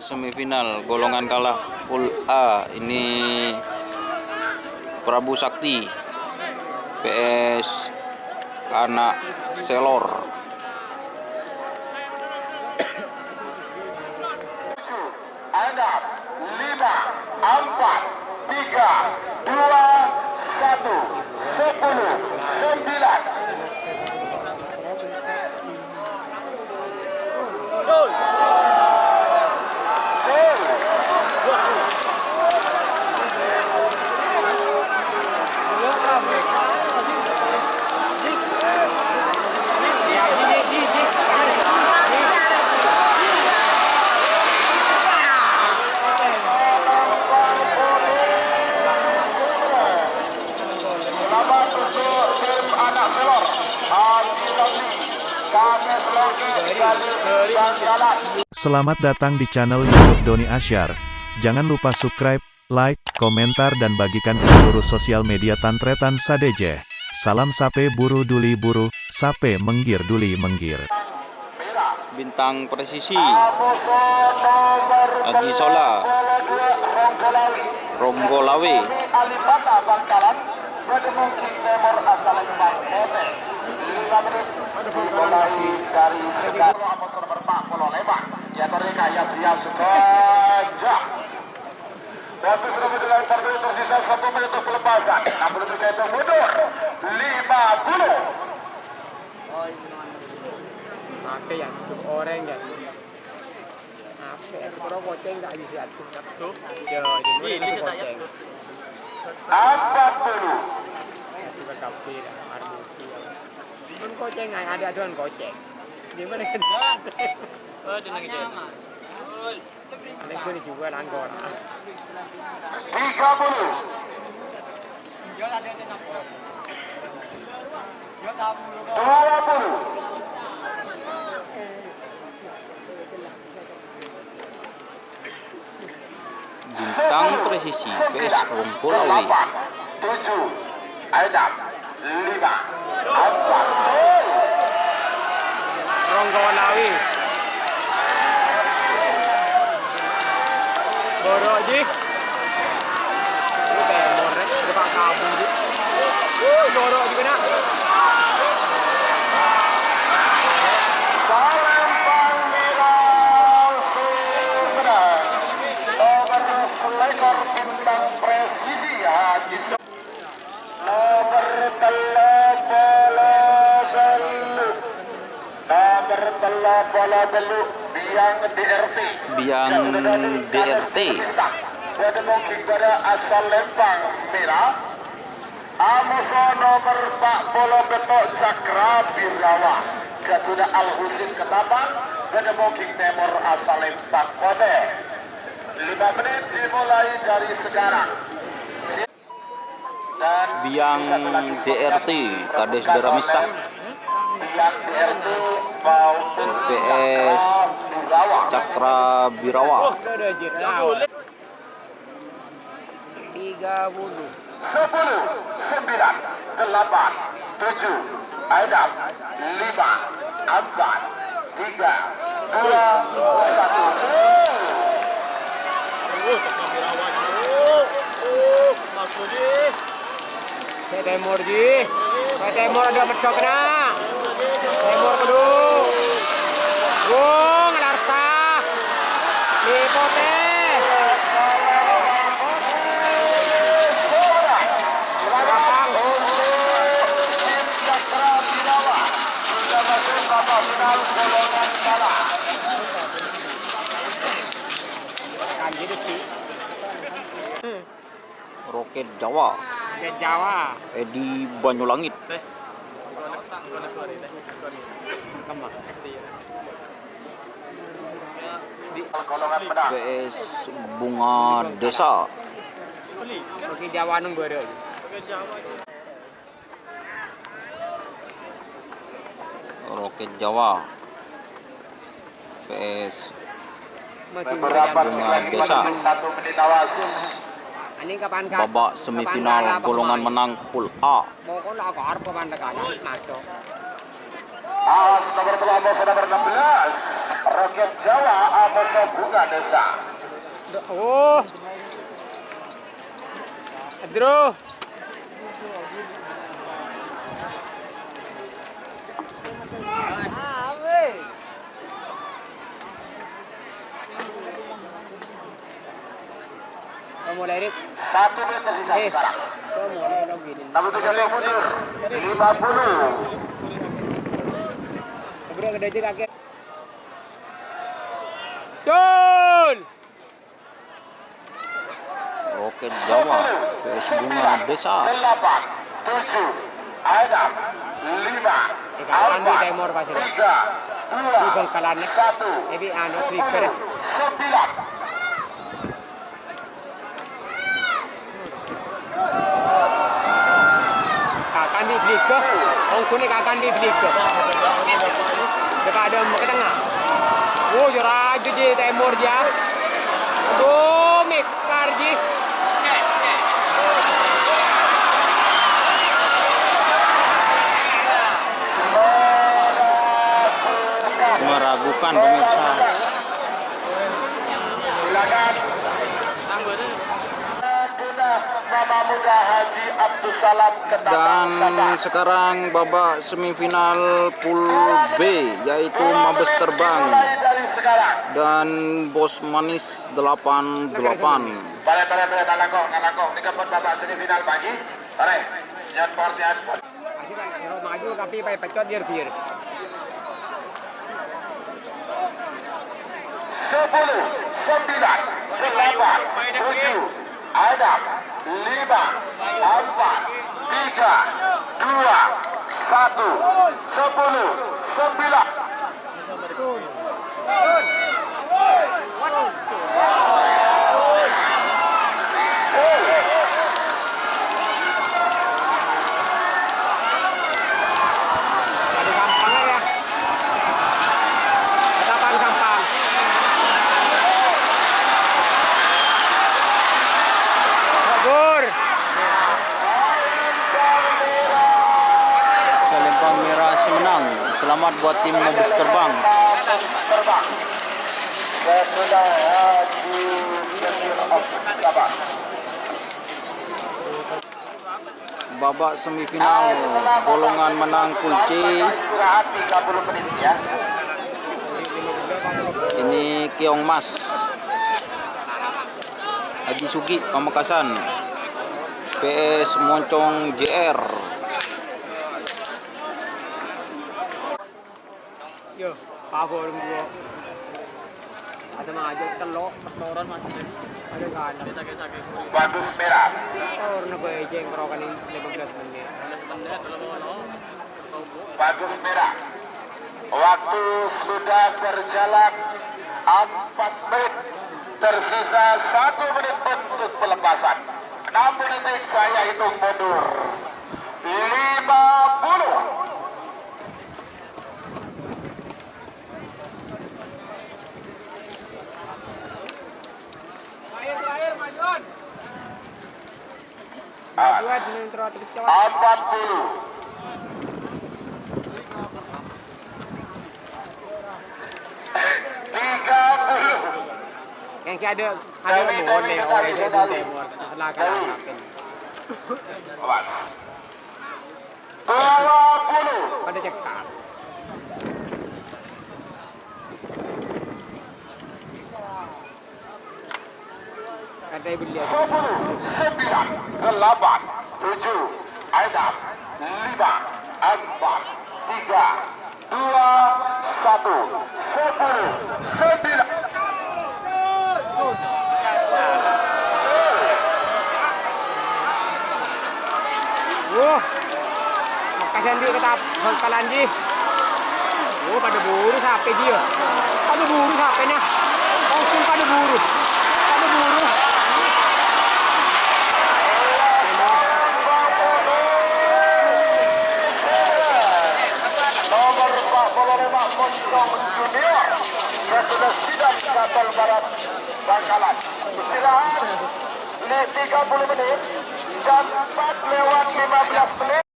Semifinal golongan kalah pool A ini Prabu Sakti vs Anak Selor. Ada 5, 4, 3, 2, 1, 10, 9. Selamat datang di channel YouTube Doni Asyar. Jangan lupa subscribe, like, komentar dan bagikan ke seluruh sosial media Tantretan Sadeje. Salam sape buru duli buru, sape menggir duli menggir. Bintang presisi Adi Sola Ronggolawe. Mulai dari sekarang motor berpak polo lebar ya mereka yang siap saja. Waktu sudah berjalan partai tersisa 1 menit untuk pelepasan. Namun terjadi mundur 50. Sate yang untuk orang ya. Apa ya? Kalau goceng tak bisa tuh. Ya, jadi goceng. 40. Juga kafe dah, armuki. Pun goceng ada tuan goceng. Gimana kan? Oh, dia lagi jalan. Anak gue juga langgor. 30. Jual ada yang nak. Jual tahu. 20. Bintang presisi vs Ronggolawe. 7, 6, 5, 4. Ronggolawe. Borok ji. Ini kayak morek depan kabung ji. Borok juga nak. Selekor bintang presisi Haji nomor 30 Biang DRT pada mungkin pada asal Lempang merah Amuso nomor 40 Betok Cakra Birawa Gatuda Al Husin Ketapang pada mungkin Timur asal Lempang Kode 5 menit dimulai dari sekarang. Dan Biang DRT Kades Daramista Biang DRT maupun vs Cakra Birawa. 30. 10, 9, 8, 7, 6, 5, 4, 3, 2, 1. Saya Timur ji. Saya Timur ada medok na. Timur kedua. Wong larsa. Lipote. Roket Jawa Ke Jawa. Edi Banyulangit Kembang. vs Bunga Desa. Ke Jawa nung bere. Roket Jawa vs Beberapa Bunga Desa. 1 menit awas. Ini kapan Babak semifinal golongan menang pool A. Mau kau lah kau arpa bandar kan masuk. Awas nomor 16 nomor 16 Roket Jawa Amoso Bunga Desa. Oh. Adro. Mulai Rik. 1 menit tersisa sekarang. Mulai lagi ini. 61 mundur. 50. Bro, gede aja kakek. Don. Roket Jawa vs Bunga Desa. 8, 7, 6, 5, Andi Timur pasti. 3, 2, Di Bangkalan. 1. Jadi anu trigger. 9. Kakan di trigger. Orang kuning kakan di trigger. Dekat ada ke tengah. Oh, joraju je Timur dia. Aduh, mekar je. Meragukan pemirsa. Silakan. Nama muda Haji Abdul Salam Ketapang Dan Sabah. sekarang babak semifinal pool B yaitu Mabes Terbang Mulai dari sekarang. dan Bos Manis 88. Bare talangkong. Tiga pun babak semifinal pagi. Bare, jangan perhatian. Masih nak maju tapi pai pecot dia biar. 10, 9, 8, 7, 6, 5, 4, 3, 2, 1, 10, 9. Ada gampang ya. Ketapang gampang. Kabur. Selempang merah si menang. Selamat buat tim Mabes Terbang. Terbang. Kesudah Haji Abdul Sabah. Babak semifinal golongan menang pool C. Istirahat 30 menit ya. Ini Keong Mas, Haji Sugi Pamekasan PS Moncong JR. Yo, kabur gua. Asa maju telok restoran masih ada kan. Bagus merah. Oh, na ko jeng kerokan ini 15 menit. Bagus merah. Waktu sudah berjalan 4 menit. Tersisa 1 menit untuk pelepasan. 6 menit saya hitung mundur. 50. Buat mentro tercot. 40. Yang ada boleh orang itu Timur. Silakan. Awas. 20. Pada cekak. Kata ibu lihat. 10, 9, 8, 7, 6, 5, 4, 3, 2, 1, 10, 9. Wah, makasih dia kata Bangkalan ji. Oh, pada buru sampai dia. Pada buru sampainya. Langsung pada buru. Pada buru. Nomor 45 Moncong Junior yang sudah sidang Kapal Barat Bangkalan. Istirahat 30 menit, jam 4 lewat 15 menit.